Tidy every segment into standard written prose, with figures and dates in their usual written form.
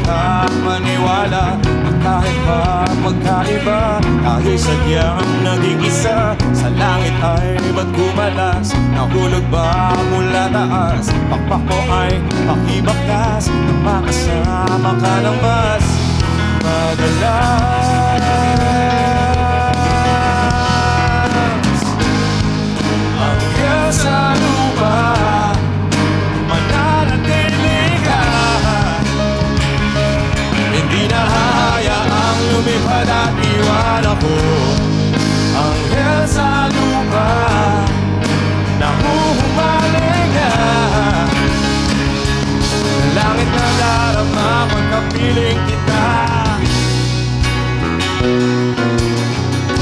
ka maniwala na kahit pa magkaiba, tayo'y sadyang naging isa. Sa langit ay ba't kumalas? Nahulog ba mula taas? Pakpak mo ay pakibaklas na makasama ka ng mas madalas. Hanggang sa lupa mananatili ka, hindi na hayaang lumipad at iwan ako. Hanggang sa lupa nahuhumaling ka, langit na darama pagkapiling kita.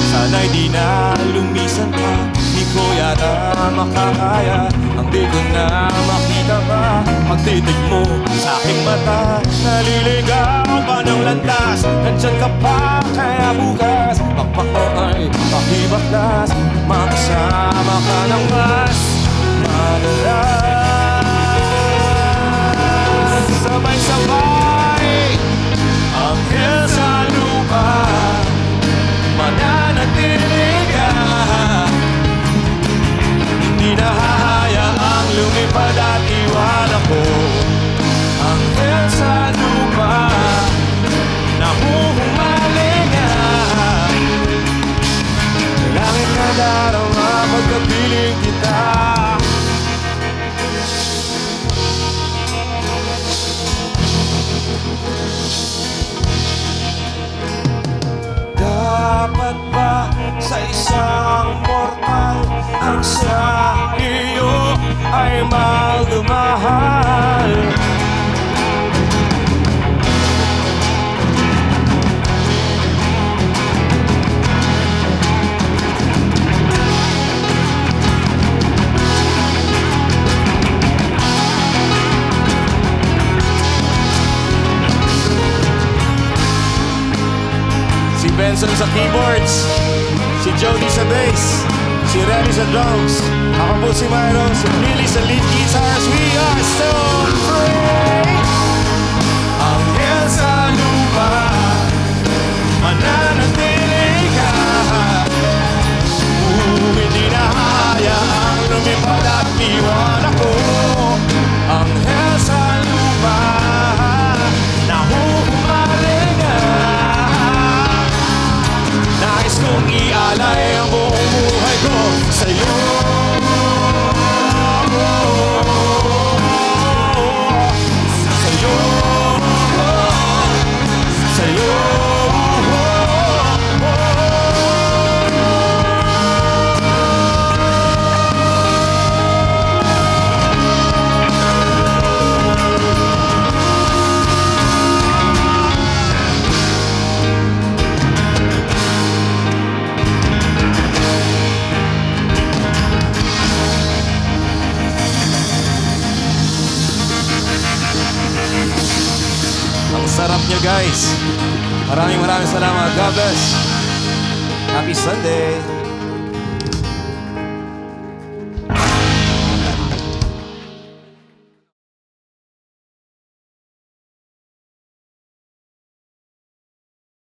Sana'y di na lumisan pa, di ko yata makakaya. Ang di ko na makita pa, pagtitig mo sa aking mata. Naliligaw pa ng landas, nandyan ka pa, kaya bukas pakpak mo ay pakibaklas, makasama ka ng mas madalas. Sabay-sabay hanggang sa lupa mananatili ka, hindi na hahayaang lumipad at iwan ako. Hanggang sa lupa nahuhumaling ka, langit na darama pagkapiling kita. Dapat ba sa isang mortal ang sa iyo ay magmahal? Si Benson sa keyboards, si Jody sa bass, si Renny sa drums, ako po si Myro, si Billy sa lead guitars. We are still free. Hanggang sa lupa mananatili ka, hindi na hayaang lumipad at iwan ako. Hanggang sa lupa nahuhumaling ka, nais kong ialay ang buong buhay ko sa'yo. Sa'yo, sa'yo. Ang sarap niya, guys. Maraming salamat. God bless. Happy Sunday.